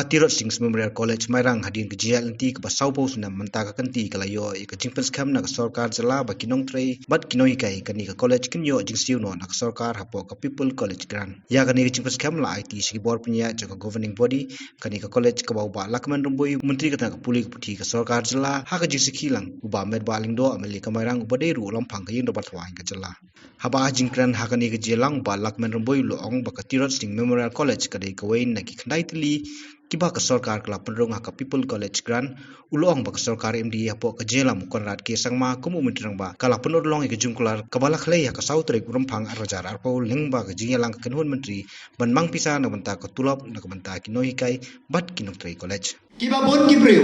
Tirot Sings Memorial College Mairang hadin kejial nanti ke pasau pau sunam mentaka kanti kalayo ke jingpens kam nak sarkar jela ba kinong trei bat kinoi kai kani ke college kinyo jingsiu no nak sarkar hapo ke people college grant ya kani ke jingpens kam la IT sigi bor punya jaga governing body kani ke college ke bau ba lakman rumboi menteri kata ke puli ke puti ke sarkar jela ha ke jingsi kilang uba med ba lingdo ameli ke Mairang ubade ru lompang ke yindo batwa ke jela haba jingkran ha kani ke jelang ba lakman rumboi lo ong ba ke Tirot Sings Memorial College kadi ke wain nak khandai tili kiba ke sarkar kelap penrung ha people college grant ulong ba ke sarkar MD apo ke jelam konrad ke sangma kumu menterang ba kala penulong ke jungkular kabala khlei ha ke sautrik rumphang arjar arpo lengba ke jingelang ke kenhun menteri ban mang pisa na benta ke tulop na ke benta ki noi kai bat kinok trei college kiba bon kibriu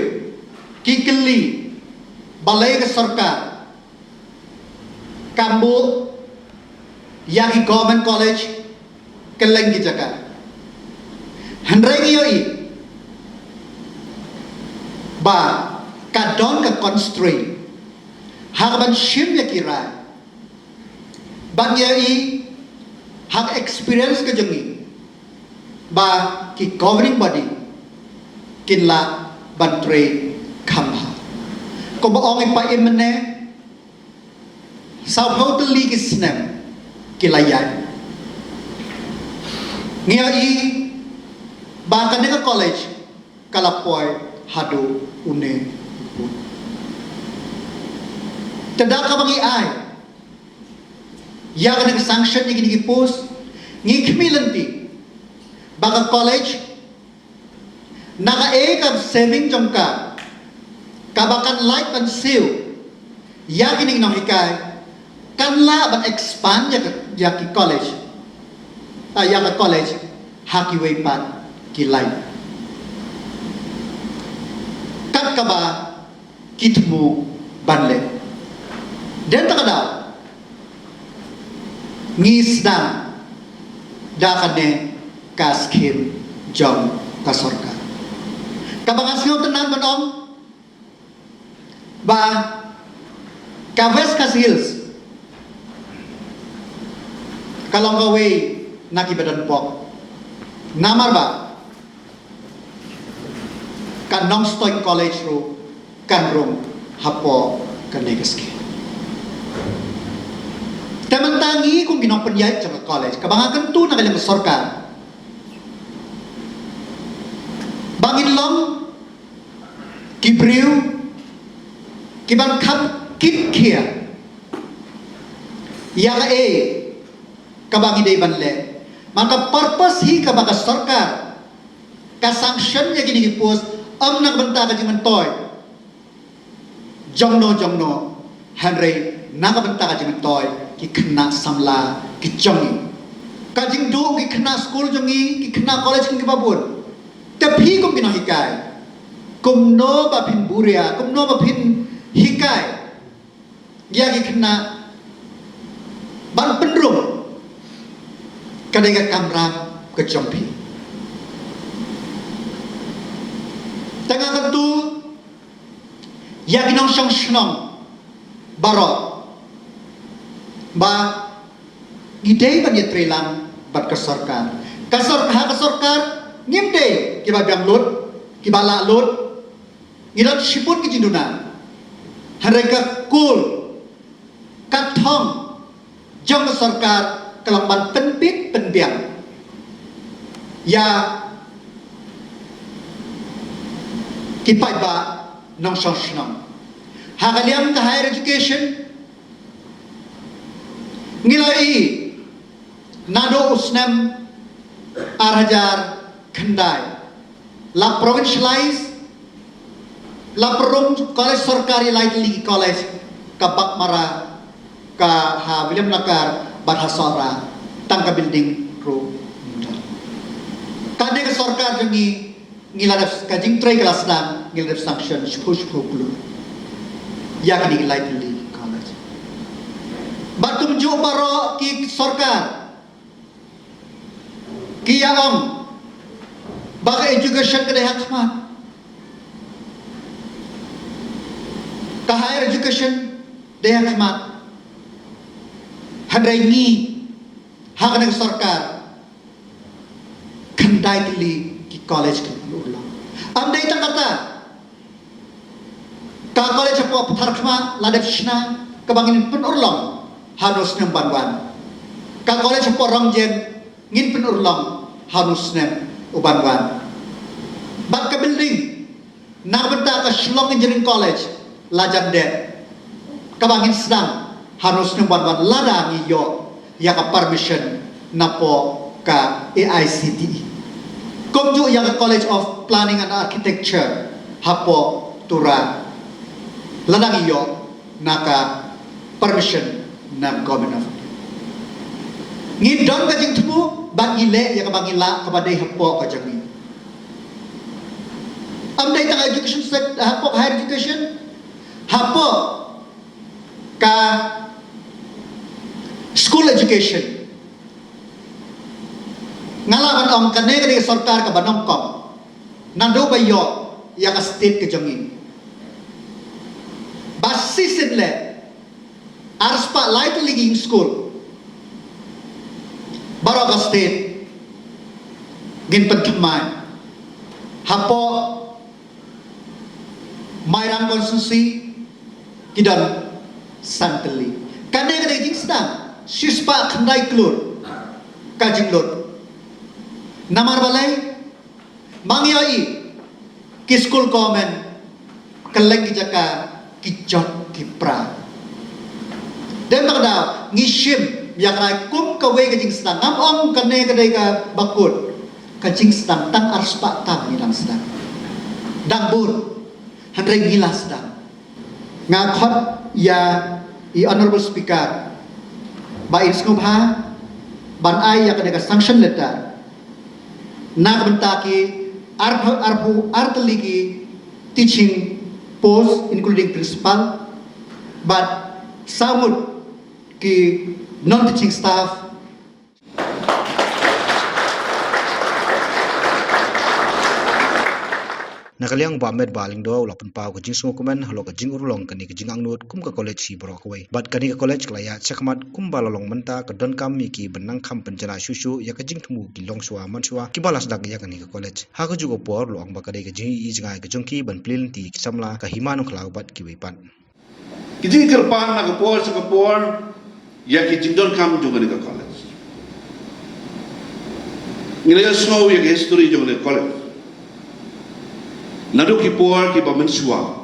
ki kelli balai ke sarkar kambu yaki government college keleng ki jaga handrai yoi ba kadon ka constraint hak ban shim ya kira ban yai hak experience ke jengi ba ki governing body kinla ban tre khamha ko ba ong pa imne sao totally ki snem kilayan ngai ba kan ka college kalapoy hadu une tidak ka bangi ay ya kan sanction ni gini post ngi kmilanti baga college naga ekam saving jongka kabakan light ban seal ya gini no hikai kan la ban expand ya ki college ya ka college haki way pan ki light kat kaba kitmu banle dan takada ngisdam dakane kaskim jong kasorka kabangas ngaw tenan banong ba kaves kas hills kalong gawe naki badan pok namar ba kan nong stoy college ro kan rom hapo kan negeski teman tangi kung ginong penyait sa college kabangakan tu na kailang sarkar bangin long kibriu kiban kap kit kia ya ka kabangi day banle maka purpose hi kabaga sarkar ka sanction ya gini post ang nagbanta ka jiman toy jongno hanrei nakabanta ka jiman toy ki kena samla ki jongi ka jingdu ki kena school jongi ki kena college ki babun tapi kum bina hikai kum no ba pin buria kum no ba pin hikai ya ki kena ban penrum kadang kamera ke jompi tengah tentu ya kinong senong barok ba ide ban yetrelang bat ke sarkar ngimde kiba biang lut kiba la lut ngilat siput ki jinduna hareka kul katong jong sarkar kelamban penpit penbiang ya kipai ba nong senong hagaliam ka higher education ngilai nado usnem arhajar khandai la provincialize la perum college sarkari lightly college kabak mara ka ha William Nakar bahasara tangka building ro kade ka sarkar jongi ngiladap kajing tray kelas dan ngiladap sanction push kulu yakni lightly college batum jo baro ki sarkar ki yaong baga education kade hakmat ka higher education de hakmat hadrai ni hak ng sarkar khandai ki college ki ulang Amdai tang kata ka college po pharkhma ladep shna kabangin pun urlong hanus nem banwan ka college po rongjen ngin pun urlong hanus nem ubanwan bat ka building na benta ka Shillong Engineering College lajan det kabangin sedang hanus nem banwan ladang iyo ya ka permission na po ka AICTE Komju yang College of Planning and Architecture hapo tura ladang iyo naka permission na government of ngidon ka jing tumu bangile ya ka bangila kabadai hapo ka jangi amdai tang education hapo higher education hapo ka school education ngalaban ong kane kane sarkar ka banong kom nando bayo ya ka state ke jangi basis le arspa light liging school baro ka state gin pagkamay hapo Mairang konstitusi kidan santali kane kane jing sedang sispa khandai klur kajing lur Namar balai mangyai ki school komen kaleng jaka ki jot ki pra dan magda ngishim yang rai kum ka we ka jing stang ngam ong kane kadai ka bakut ka jing stang tang arspa tang ni dang stang dang bur handrai ngila stang ngakhot ya I honorable speaker ba insngubha ban ai ya kadai ka sanction letter nak bentaki artheligi teaching post including principal but samud ki non teaching staff Nakaliang bamet baling do lapan pau ke jing semua komen halo ke jing urlong kani ke jing angnut kum ke college si borok away bat kani ke college kelaya cakmat kum balalong menta ke don kami ki benang kam penjana susu ya ke jing temu ki long swa manswa ki balas dak ya kani ke college ha ke juga por lo ang bakadai ke jing I jangai ke jongki ban plin ti samla ke himanu klau bat ki wepan ki jing kerpan na ke por ya ki jing don kam juga ni ke college ngilaya snow ya ke history juga ni college Nado ki por ki bamensua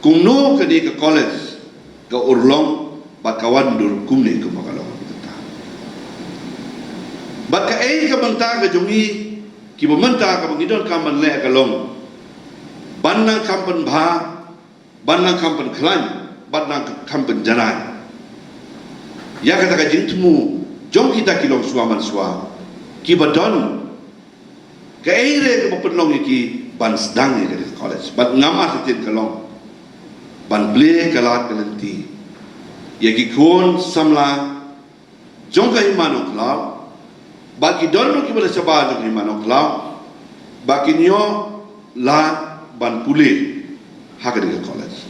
kung no kani ka college ka urlong bat kawan dur kumne ko makalong kita bat ka ka banta ka jongi ki bamanta ka bangidon ka man le ka long banna kampan bha banna kampan khlan banna kampan janai ya kata ka jingtmu jong kita ki long suaman sua ki badon ka ka bapelong ki ban sedang ni ke college bat ngama setin kalong ban ble kalat kelenti ya ki kon samla jong ka imano klau ba ki don ki bala saba jong imano klau ba ki nyo la ban pule hak ke college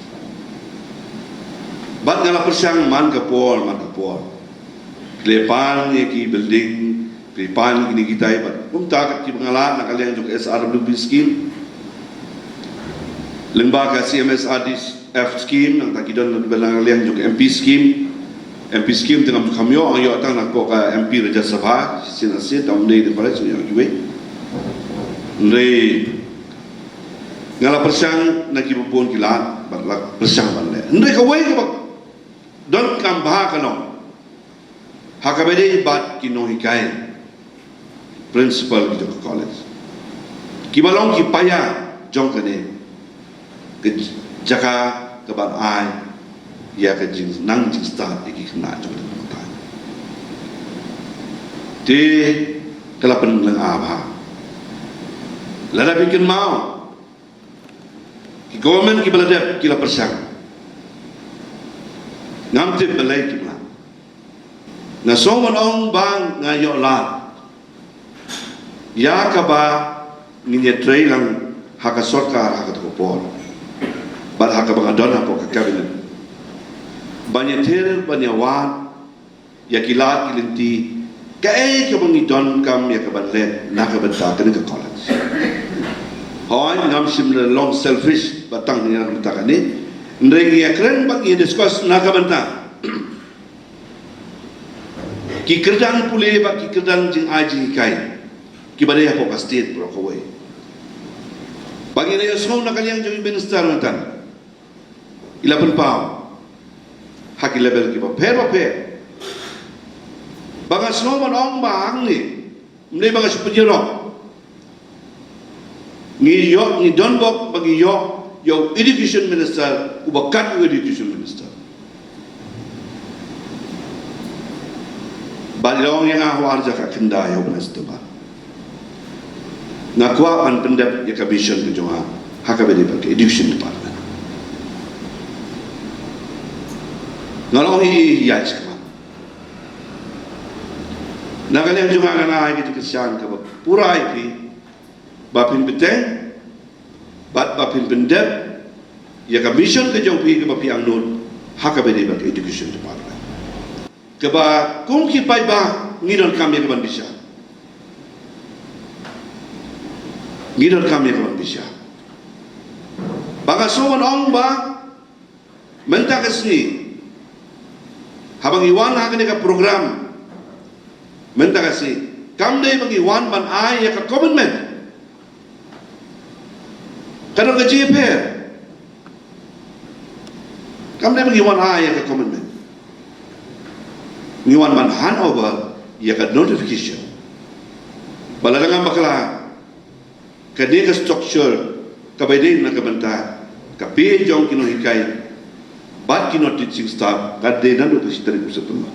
bat ngala persang man ka por klepan ya ki building klepan ni kita bat umta ki bangala nakalian jong SRWB scheme lembaga CMSRDF scheme nang takidon belang liang juga MP scheme dengan kamyo ang yo tang nak ko ka MP Raja Sabha sinasit am nei de pare suya giwe nei ngala persang nak ibupon kilat barlak persang balle nei ka wei ka don kam ba ka no hakabede bat kino hikai principal di college kibalong ki paya jong kane ke jaka ke ban ai ya ke jing nang jing start iki kena jong ta ti kala pen lang aba lada bikin mau ki government ki balade ki la persang ngamte belai ki la na so man ong bang ngayo la ya ka ba ni tre lang haka sarkar haka to por bat haka bang adon hapo ka cabinet banyak ter banyak wan ya kilat kilinti ka ka bang idon kam ya ka banle na ka banta ka college Hoi ngam sim le long selfish batang ni nak letak ni. Nrengi akren bagi diskus nak banta. Ki kerjaan pulih bagi kerjaan jing aji kai. Ki badai apa pasti pro kawai. Bagi ni semua nak kalian jadi minister nanti. Ila pun pau. Haki level ki pa per. Bagi semua orang bang ni. Mesti bagi sepujurok. Ni yok ni donbok bagi yok education minister ubakat education minister. Bagi orang yang awal jaka kenda yok minister ba. Nakwa an pendap ya commission ke jonga hakabedi bagi education department. Ngalong iya sekali. Nakalian jonga kana gitu kesian ke pura IP. Bapin beteng, bapin pendep, ya commission ke jauh pergi ke bapi angnut, hak abadi bagi education department. Keba kung kipai bah ngidon kami keban bisa, ngidon kami keban bisa. Bangga sowan ong bah mentak kesini, habang iwan hak ni ka program, mentak kesini, kamdai bagi iwan ban ai ya ka commitment. Kadang gaji per, kami dah bagi wan ayah ke commitment, ngiwan man handover, ia ke notification. Baladangan bakala, kadang ke structure, kabedin nak kebentar, kapi jong kino hikai, bat kino teaching staff, kadang nandu kesitari pusat rumah.